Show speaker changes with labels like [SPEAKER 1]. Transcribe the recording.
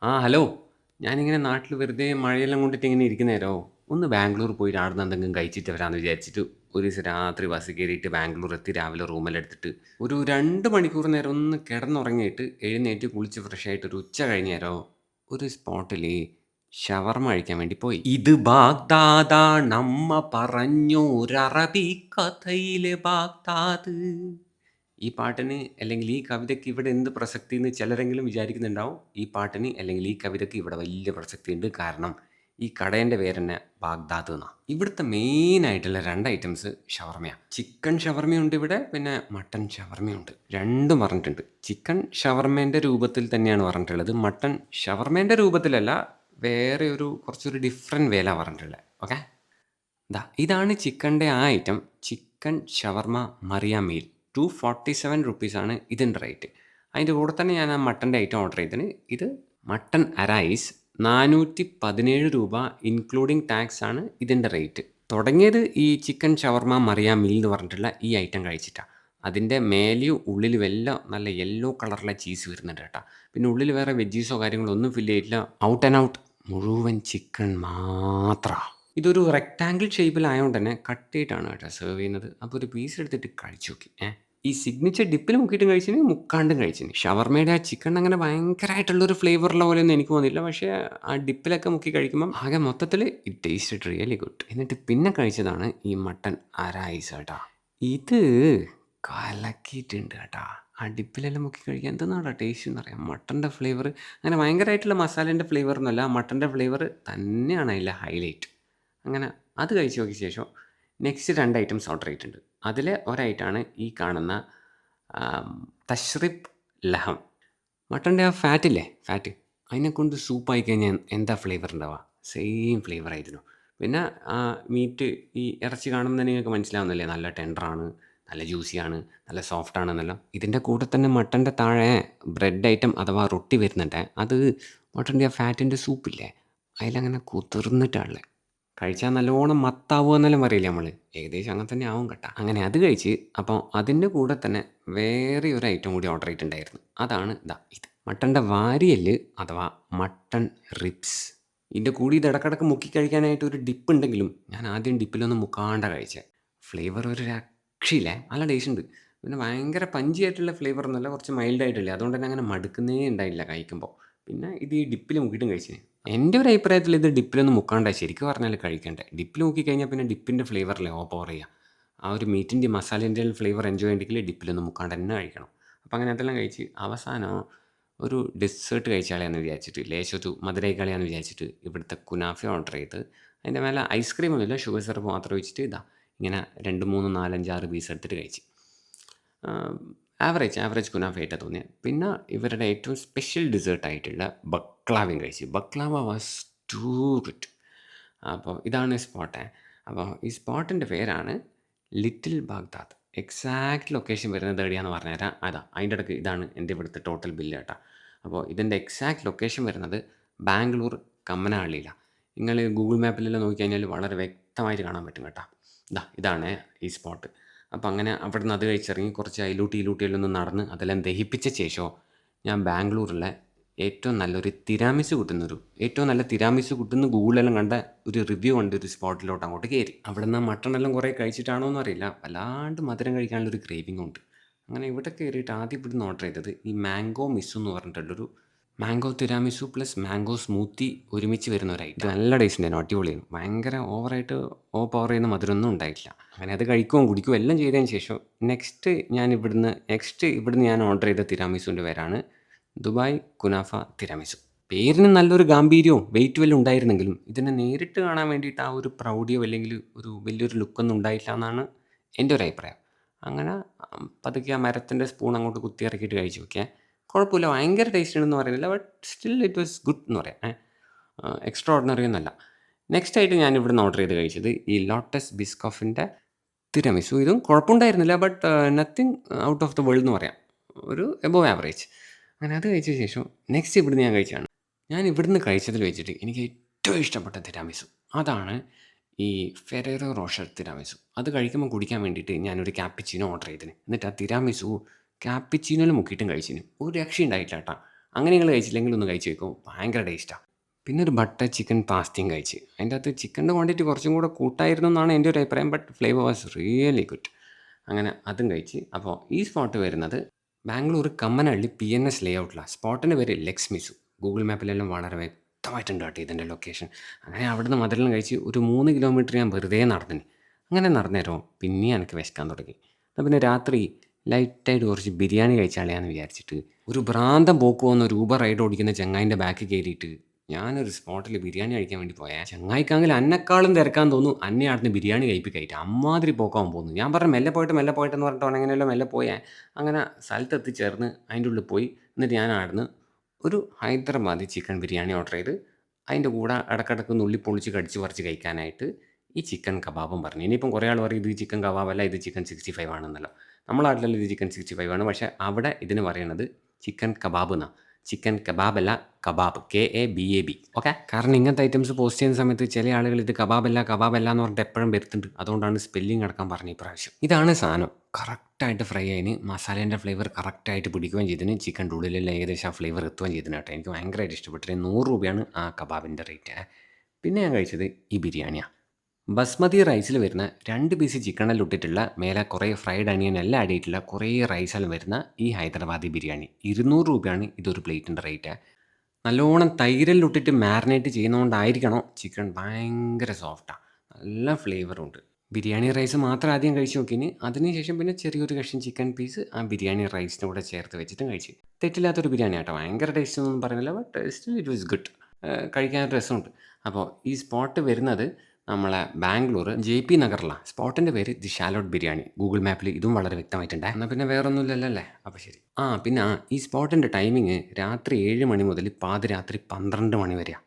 [SPEAKER 1] Hello. ഞാനിങ്ങനെ നാട്ടിൽ വെറുതെ മഴയെല്ലാം കൊണ്ടിട്ട് ഇങ്ങനെ ഇരിക്കുന്നേരോ. ഒന്ന് ബാംഗ്ലൂർ പോയിട്ട് ആടുന്ന് എന്തെങ്കിലും കഴിച്ചിട്ട് വരാമെന്ന് വിചാരിച്ചിട്ട് ഒരു ദിവസം രാത്രി ബസ് കയറിയിട്ട് ബാംഗ്ലൂർ എത്തി. രാവിലെ റൂമെല്ലാം എടുത്തിട്ട് ഒരു 2 മണിക്കൂർ നേരം ഒന്ന് കിടന്നുറങ്ങിയിട്ട് എഴുന്നേറ്റ് കുളിച്ച് ഫ്രഷ് ആയിട്ട് ഒരു ഉച്ച കഴിഞ്ഞേരോ ഒരു സ്പോട്ടിൽ ഷവർമ കഴിക്കാൻ വേണ്ടി പോയി. ഇത് ബാഗ്ദാദാ നമ്മ പറഞ്ഞോരറബി കഥയിലെ ബാഗ്ദാദ്. ഈ പാട്ടിന് അല്ലെങ്കിൽ ഈ കവിതയ്ക്ക് ഇവിടെ എന്ത് പ്രസക്തി എന്ന് ചിലരെങ്കിലും വിചാരിക്കുന്നുണ്ടാവും. ഈ പാട്ടിന് അല്ലെങ്കിൽ ഈ കവിതയ്ക്ക് ഇവിടെ വലിയ പ്രസക്തിയുണ്ട്. കാരണം ഈ കടേൻ്റെ പേര് തന്നെ ബാഗ്ദാദ് എന്നാണ്. ഇവിടുത്തെ മെയിൻ ആയിട്ടുള്ള 2 ഐറ്റംസ് ഷവർമയാണ്. ചിക്കൻ ഷവർമയുണ്ട് ഇവിടെ, പിന്നെ മട്ടൻ ഷവർമയുണ്ട്. രണ്ടും പറഞ്ഞിട്ടുണ്ട്. ചിക്കൻ ഷവർമേൻ്റെ രൂപത്തിൽ തന്നെയാണ് പറഞ്ഞിട്ടുള്ളത്. മട്ടൻ ഷവർമേൻ്റെ രൂപത്തിലല്ല, വേറെ ഒരു കുറച്ചൊരു ഡിഫറെൻറ്റ് വേല പറഞ്ഞിട്ടുള്ളത്. ഓക്കെ, ഇതാണ് ചിക്കൻ്റെ ആ ഐറ്റം. ചിക്കൻ ഷവർമ മറിയ മീൽ 247 റുപ്പീസാണ് ഇതിൻ്റെ റേറ്റ്. അതിൻ്റെ കൂടെ തന്നെ ഞാൻ ആ മട്ടൻ്റെ ഐറ്റം ഓർഡർ ചെയ്തതിന്. ഇത് മട്ടൺ അറൈസ് 417 രൂപ ഇൻക്ലൂഡിങ് ടാക്സ് ആണ് ഇതിൻ്റെ റേറ്റ്. തുടങ്ങിയത് ഈ ചിക്കൻ ഷവർമ മറിയ മീൽ എന്ന് പറഞ്ഞിട്ടുള്ള ഈ ഐറ്റം കഴിച്ചിട്ടാണ്. അതിൻ്റെ മേലെയും ഉള്ളിലും എല്ലാം നല്ല യെല്ലോ കളറിലെ ചീസ് വരുന്നുണ്ട് കേട്ടോ. പിന്നെ ഉള്ളിൽ വേറെ വെജീസോ കാര്യങ്ങളോ ഒന്നും ഫില്ല് ചെയ്തിട്ടില്ല. ഔട്ട് ആൻഡ് ഔട്ട് മുഴുവൻ ചിക്കൻ മാത്രമാണ്. ഇതൊരു റെക്റ്റാങ്കിൾ ഷേപ്പിലായതുകൊണ്ട് തന്നെ കട്ട് ചെയ്തിട്ടാണ് കേട്ടോ സെർവ് ചെയ്യുന്നത്. അപ്പോൾ ഒരു പീസ് എടുത്തിട്ട് കഴിച്ചു നോക്കി. ഈ സിഗ്നേച്ചർ ഡിപ്പിൽ മുക്കിയിട്ടും കഴിച്ചിന്, മുക്കാണ്ടും കഴിച്ചിന്. ഷവർമയുടെ ആ ചിക്കൻ അങ്ങനെ ഭയങ്കരമായിട്ടുള്ളൊരു ഫ്ലേവറുള്ള പോലെയൊന്നും എനിക്ക് തോന്നിയില്ല. പക്ഷേ ആ ഡിപ്പിലൊക്കെ മുക്കി കഴിക്കുമ്പം ആകെ മൊത്തത്തിൽ ഇറ്റ് ടേസ്റ്റഡ് റിയലി ഗുഡ്. എന്നിട്ട് പിന്നെ കഴിച്ചതാണ് ഈ മട്ടൺ അരൈസ് കേട്ടോ. ഇത് കലക്കിയിട്ടുണ്ട് കേട്ടോ. ആ ഡിപ്പിലെല്ലാം മുക്കി കഴിക്കാൻ എന്തെന്നാണ് ടേസ്റ്റ് എന്നറിയാം. മട്ടൻ്റെ ഫ്ലേവർ അങ്ങനെ ഭയങ്കരമായിട്ടുള്ള മസാലേൻ്റെ ഫ്ലേവറൊന്നുമല്ല, മട്ടൻ്റെ ഫ്ലേവർ തന്നെയാണ് അതിലെ ഹൈലൈറ്റ്. അങ്ങനെ അത് കഴിച്ച് നോക്കിയ ശേഷം നെക്സ്റ്റ് 2 ഐറ്റംസ് ഓർഡർ ചെയ്തിട്ടുണ്ട്. അതിലെ ഒരൈറ്റമാണ് ഈ കാണുന്ന തഷ്രിബ് ലഹം. മട്ടൻ്റെ ആ ഫാറ്റില്ലേ, ഫാറ്റ് അതിനെ കൊണ്ട് സൂപ്പായി കഴിഞ്ഞാൽ എന്താ ഫ്ലേവർ ഉണ്ടാവുക, സെയിം ഫ്ലേവർ ആയിരുന്നു. പിന്നെ ആ മീറ്റ്, ഈ ഇറച്ചി കാണുമ്പോൾ തന്നെ നിങ്ങൾക്ക് മനസ്സിലാവുന്നില്ലേ, നല്ല ടെൻഡറാണ്, നല്ല ജ്യൂസിയാണ്, നല്ല സോഫ്റ്റ് ആണെന്നെല്ലാം. ഇതിൻ്റെ കൂടെ തന്നെ മട്ടൻ്റെ താഴെ ബ്രെഡ് ഐറ്റം അഥവാ റൊട്ടി വരുന്നുണ്ട്. അത് മട്ടൻ്റെ ആ ഫാറ്റിൻ്റെ സൂപ്പില്ലേ അതിലങ്ങനെ കുതിർന്നിട്ടാണുള്ളത്. കഴിച്ചാൽ നല്ലോണം മത്താവുക എന്നെല്ലാം പറയില്ലേ നമ്മൾ, ഏകദേശം അങ്ങനെ തന്നെ ആവും കേട്ടോ. അങ്ങനെ അത് കഴിച്ച് അപ്പോൾ അതിൻ്റെ കൂടെ തന്നെ വേറെ ഒരു ഐറ്റം കൂടി ഓർഡർ ചെയ്തിട്ടുണ്ടായിരുന്നു. അതാണ് ഇത് മട്ടൻ്റെ വാരിയല് അഥവാ മട്ടൺ റിബ്സ്. ഇതിൻ്റെ കൂടി ഇത് ഇടക്കിടക്ക് മുക്കി കഴിക്കാനായിട്ട് ഒരു ഡിപ്പ് ഉണ്ടെങ്കിലും ഞാൻ ആദ്യം ഡിപ്പിലൊന്നും മുക്കാണ്ട കഴിച്ചത്. ഫ്ലേവർ ഒരു രക്ഷയില്ലേ, നല്ല ടേസ്റ്റ് ഉണ്ട്. പിന്നെ ഭയങ്കര പഞ്ചി ആയിട്ടുള്ള ഫ്ലേവർ ഒന്നുമല്ല, കുറച്ച് മൈൽഡ് ആയിട്ടില്ലേ, അതുകൊണ്ട് തന്നെ അങ്ങനെ മടുക്കുന്നേ ഉണ്ടായില്ല കഴിക്കുമ്പോൾ. പിന്നെ ഇത് ഈ ഡിപ്പിൽ മുക്കിയിട്ടും കഴിച്ചിന്. എൻ്റെ ഒരു അഭിപ്രായത്തിൽ ഇത് ഡിപ്പിലൊന്നും മുക്കാണ്ട ശരിക്കും പറഞ്ഞാൽ കഴിക്കണ്ടേ. ഡിപ്പിൽ മുക്കി കഴിഞ്ഞാൽ പിന്നെ ഡിപ്പിൻ്റെ ഫ്ലേവറല്ലേ ഓവർ ചെയ്യുക. ആ ഒരു മീറ്റിൻ്റെ മസാലേൻ്റെ ഫ്ലേവർ എൻജോയ് ചെയ്യണമെങ്കിൽ ഡിപ്പിലൊന്നും മുക്കാണ്ട് തന്നെ കഴിക്കണം. അപ്പോൾ അങ്ങനെ അതെല്ലാം കഴിച്ച് അവസാനം ഒരു ഡെസേർട്ട് കഴിച്ചാളെന്ന് വിചാരിച്ചിട്ട്, ലേശൊരു മധുരൈ കളിയാന്ന് വിചാരിച്ചിട്ട് ഇവിടുത്തെ കുനാഫ ഓർഡർ ചെയ്ത് അതിൻ്റെ മേലെ ഐസ്ക്രീമൊന്നുമില്ല, ഷുഗർ സിറപ്പ് മാത്രം വെച്ചിട്ട് ഇങ്ങനെ 2, 3, 4, 5, 6 പീസ് എടുത്തിട്ട് കഴിച്ച്. ആവറേജ് കുനാഫ ആയിട്ടാണ് തോന്നിയത്. പിന്നെ ഇവരുടെ ഏറ്റവും സ്പെഷ്യൽ ഡെസേർട്ടായിട്ടുള്ള ബക്ലാവയും കഴിച്ചു. Baklava was two good. അപ്പോൾ ഇതാണ് സ്പോട്ട്. അപ്പോൾ ഈ സ്പോട്ടിൻ്റെ പേരാണ് ലിറ്റിൽ ബാഗ്ദാദ്. എക്സാക്റ്റ് ലൊക്കേഷൻ വരുന്നത് എവിടെയാണെന്ന് പറഞ്ഞുതരാം. അതിൻ്റെ ഇടയ്ക്ക് ഇതാണ് എൻ്റെ ഇവിടുത്തെ ടോട്ടൽ ബില്ല് കേട്ടോ. അപ്പോൾ ഇതിൻ്റെ എക്സാക്റ്റ് ലൊക്കേഷൻ വരുന്നത് ബാംഗ്ലൂർ കമ്മനഹള്ളിയിലാണ്. നിങ്ങൾ ഗൂഗിൾ മാപ്പിലെല്ലാം നോക്കിക്കഴിഞ്ഞാൽ വളരെ വ്യക്തമായിട്ട് കാണാൻ പറ്റും കേട്ടോ. ഇതാണ് ഈ സ്പോട്ട്. അപ്പോൾ അങ്ങനെ അവിടുന്ന് അത് കഴിച്ചിറങ്ങി കുറച്ച് അയിലൂട്ടിയെല്ലാം ഒന്ന് നടന്ന് അതെല്ലാം ദഹിപ്പിച്ച ശേഷം ഞാൻ ബാംഗ്ലൂരിലെ ഏറ്റവും നല്ല തിരാമിസ് കിട്ടുന്ന ഗൂഗിളിലെല്ലാം കണ്ട ഒരു റിവ്യൂ കണ്ട് ഒരു സ്പോട്ടിലോട്ട് അങ്ങോട്ട് കയറി. അവിടെ നിന്ന് മട്ടണെല്ലാം കുറേ കഴിച്ചിട്ടാണോ എന്നറിയില്ല, വല്ലാണ്ട് മധുരം കഴിക്കാനുള്ളൊരു ക്രേവിംഗ് ഉണ്ട്. അങ്ങനെ ഇവിടെ കയറിയിട്ട് ആദ്യം ഇവിടുന്ന് ഓർഡർ ചെയ്തത് ഈ മാംഗോ മിസ്സു എന്ന് പറഞ്ഞിട്ടുള്ളൊരു മാംഗോ തിരാമിസു പ്ലസ് മാംഗോ സ്മൂത്തി ഒരുമിച്ച് വരുന്ന ഒരു ഐറ്റം. നല്ല ടേസ്റ്റ് ഉണ്ടായിരുന്നു, അടിപൊളിയായിരുന്നു. ഭയങ്കര ഓവറായിട്ട് പവർ ചെയ്യുന്ന മധുരമൊന്നും ഉണ്ടായിട്ടില്ല. അങ്ങനെ അത് കഴിക്കുകയും കുടിക്കുകയും എല്ലാം ചെയ്തതിന് ശേഷം നെക്സ്റ്റ് ഇവിടുന്ന് ഞാൻ ഓർഡർ ചെയ്ത തിരാമിസുവിൻ്റെ പേരാണ് ദുബായ് കുനാഫ തിരാമിസു. പേരിന് നല്ലൊരു ഗാംഭീര്യവും വെയിറ്റ് വല്ലതും ഉണ്ടായിരുന്നെങ്കിലും ഇതിനെ നേരിട്ട് കാണാൻ വേണ്ടിയിട്ട് ആ ഒരു പ്രൗഢിയോ അല്ലെങ്കിൽ ഒരു വലിയൊരു ലുക്കൊന്നും ഉണ്ടായില്ല എന്നാണ് എൻ്റെ ഒരു അഭിപ്രായം. അങ്ങനെ പതുക്കെ ആ മരത്തിൻ്റെ സ്പൂൺ അങ്ങോട്ട് കുത്തി ഇറക്കിയിട്ട് കഴിച്ച് നോക്കിയാൽ കുഴപ്പമില്ല, ഭയങ്കര ടേസ്റ്റ് ഉണ്ടെന്ന് പറയുന്നില്ല, but still it was good എന്ന് പറയാം. എക്സ്ട്രാ ഓർഡിനറി ഒന്നല്ല. നെക്സ്റ്റ് ആയിട്ട് ഞാൻ ഇവിടുന്ന് ഓർഡർ ചെയ്ത് കഴിച്ചത് ഈ ലോട്ടസ് ബിസ്കോഫിൻ്റെ തിരമിസു. ഇതും കുഴപ്പമുണ്ടായിരുന്നില്ല, but nothing out of the world എന്ന് പറയാം, ഒരു എബോവ് ആവറേജ്. അങ്ങനെ അത് കഴിച്ച ശേഷം നെക്സ്റ്റ് ഇവിടുന്ന് ഞാൻ കഴിച്ചാണ്. ഞാൻ ഇവിടുന്ന് കഴിച്ചതിൽ വെച്ചിട്ട് എനിക്ക് ഏറ്റവും ഇഷ്ടപ്പെട്ട തിരാമിസു അതാണ് ഈ ഫെറേറോ റോഷർ തിരാമിസു. അത് കഴിക്കുമ്പോൾ കുടിക്കാൻ വേണ്ടിയിട്ട് ഞാനൊരു ക്യാപ്പിച്ചീനോ ഓർഡർ ചെയ്തിന്. എന്നിട്ട് ആ തിരാമിസു ക്യാപ്പിച്ചീനോയിൽ മുക്കിയിട്ടും കഴിച്ചിന്. ഒരു രക്ഷ ഉണ്ടായിട്ടില്ല കേട്ടോ. അങ്ങനെ നിങ്ങൾ കഴിച്ചില്ലെങ്കിൽ ഒന്ന് കഴിച്ച് നോക്കൂ. ഭയങ്കര ടേസ്റ്റാണ്. പിന്നെ ഒരു ബട്ടർ ചിക്കൻ പാസ്തയും കഴിച്ച്. അതിൻ്റെ അകത്ത് ചിക്കൻ്റെ ക്വാണ്ടിറ്റി കുറച്ചും കൂടെ കൂട്ടായിരുന്നു എന്നാണ് എൻ്റെ ഒരു അഭിപ്രായം. But flavour was really good. അങ്ങനെ അതും കഴിച്ച്. അപ്പോൾ ഈ സ്പോട്ട് വരുന്നത് ബാംഗ്ലൂർ കമ്മനഹള്ളി PNS ലേഔട്ടിലാണ്. സ്പോട്ടിൻ്റെ പേര് ലക്ഷ്മിസു. ഗൂഗിൾ മാപ്പിലെല്ലാം വളരെ വ്യക്തമായിട്ടുണ്ട് കേട്ടോ ഇതിൻ്റെ ലൊക്കേഷൻ. അങ്ങനെ അവിടുന്ന് മധുരം കഴിച്ച് ഒരു 3 കിലോമീറ്റർ ഞാൻ വെറുതെ നടന്നിന്. അങ്ങനെ നടന്നേരോ പിന്നെയും എനിക്ക് വിശക്കാൻ തുടങ്ങി. എന്നാൽ പിന്നെ രാത്രി ലൈറ്റായിട്ട് കുറച്ച് ബിരിയാണി കഴിച്ചാളെയാന്ന് വിചാരിച്ചിട്ട് ഒരു ഭ്രാന്തൻ പോക്ക് പോകുന്ന ഒരു ഊബർ റൈഡ് ഓടിക്കുന്ന ചങ്ങായിൻ്റെ ബാക്കിൽ കയറിയിട്ട് ഞാനൊരു സ്പോട്ടിൽ ബിരിയാണി കഴിക്കാൻ വേണ്ടി പോയാൽ ചങ്ങായിക്കാണെങ്കിൽ അന്നെക്കാളും തിരക്കാൻ തോന്നുന്നു. അന്നെ അവിടുന്ന് ബിരിയാണി കഴിപ്പിക്കായിട്ട് അമ്മാതിരി പോക്കാവാൻ പോകുന്നു. ഞാൻ പറഞ്ഞു മെല്ലെ പോയിട്ട് എന്ന് പറഞ്ഞിട്ട് എങ്ങനെയല്ലോ മെല്ലെ പോയാൽ അങ്ങനെ സ്ഥലത്ത് എത്തിച്ചേർന്ന് അതിൻ്റെ ഉള്ളിൽ പോയി. എന്നിട്ട് ഞാൻ അവിടുന്ന് ഒരു ഹൈദരാബാദി ചിക്കൻ ബിരിയാണി ഓർഡർ ചെയ്ത് അതിൻ്റെ കൂടെ ഇടക്കിടക്ക് നുള്ളി പൊളിച്ച് കടിച്ച് പറിച്ച് കഴിക്കാനായിട്ട് ഈ ചിക്കൻ കബാബും പറഞ്ഞു. ഇനിയിപ്പം കുറേ ആൾ പറയും ഇത് ചിക്കൻ കബാബല്ല, ഇത് ചിക്കൻ 65 ആണെന്നല്ലോ. നമ്മളെ നാട്ടിലെല്ലാം ഇത് ചിക്കൻ 65 ആണ്. പക്ഷേ അവിടെ ഇതിന് പറയണത് ചിക്കൻ കബാബ് എന്നാണ്. ചിക്കൻ കബാബ് അല്ല, കബാബ്. KABAB. ഓക്കെ. കാരണം ഇങ്ങനത്തെ ഐറ്റംസ് പോസ്റ്റ് ചെയ്യുന്ന സമയത്ത് ചില ആളുകൾ ഇത് കബാബല്ല എന്ന് പറഞ്ഞിട്ട് എപ്പോഴും വരുത്തുന്നുണ്ട്. അതുകൊണ്ടാണ് സ്പെല്ലിംഗ് അടക്കം പറഞ്ഞ ഇപ്രാവശ്യം. ഇതാണ് സാധനം. കറക്റ്റായിട്ട് ഫ്രൈ ആയിന്. മസാലേൻ്റെ ഫ്ലേവർ കറക്റ്റായിട്ട് പിടിക്കുകയും ചെയ്തിന്. ചിക്കൻ്റെ ഉള്ളിലെല്ലാം ഏകദേശം ആ ഫ്ലേവർ എത്തുകയും ചെയ്തിന് കേട്ടോ. എനിക്ക് ഭയങ്കരമായിട്ട് ഇഷ്ടപ്പെട്ടു. 100 രൂപയാണ് ആ കബാബിൻ്റെ റേറ്റ്. പിന്നെ ഞാൻ കഴിച്ചത് ഈ ബിരിയാണിയാണ്. ബസ്മതി റൈസിൽ വരുന്ന 2 പീസ് ചിക്കനെല്ലാം ഇട്ടിട്ടുള്ള മേലെ കുറേ ഫ്രൈഡ് അനിയൻ എല്ലാം ആഡ് ചെയ്തിട്ടുള്ള കുറേ റൈസെല്ലാം വരുന്ന ഈ ഹൈദരാബാദി ബിരിയാണി 200 രൂപയാണ് ഇതൊരു പ്ലേറ്റിൻ്റെ റേറ്റ്. നല്ലോണം തൈരെല്ലാം ഇട്ടിട്ട് മാരിനേറ്റ് ചെയ്യുന്നതുകൊണ്ടായിരിക്കണം ചിക്കൻ ഭയങ്കര സോഫ്റ്റാണ്. നല്ല ഫ്ലേവറുണ്ട്. ബിരിയാണി റൈസ് മാത്രം ആദ്യം കഴിച്ച് നോക്കിന്. അതിനുശേഷം പിന്നെ ചെറിയൊരു കഷ്ണം ചിക്കൻ പീസ് ആ ബിരിയാണി റൈസിൻ്റെ കൂടെ ചേർത്ത് വെച്ചിട്ടും കഴിച്ച്. തെറ്റില്ലാത്തൊരു ബിരിയാണി കേട്ടോ. ഭയങ്കര ടേസ്റ്റ് ഒന്നും പറയുന്നില്ല. But still it was good. കഴിക്കാൻ രസമുണ്ട്. അപ്പോൾ ഈ സ്പോട്ട് വരുന്നത് നമ്മളെ ബാംഗ്ലൂർ JP നഗറിലാണ്. സ്പോട്ടിൻ്റെ പേര് ദി ഷാലോട്ട് ബിരിയാണി. ഗൂഗിൾ മാപ്പിൽ ഇതും വളരെ വ്യക്തമായിട്ടുണ്ട്. എന്നാൽ പിന്നെ വേറൊന്നുമില്ലല്ലോ അല്ലേ? അപ്പോൾ ശരി. പിന്നെ ഈ സ്പോട്ടിൻ്റെ ടൈമിങ് രാത്രി 7 മണി മുതൽ പാതിരാത്രി 12 മണി വരെയാണ്.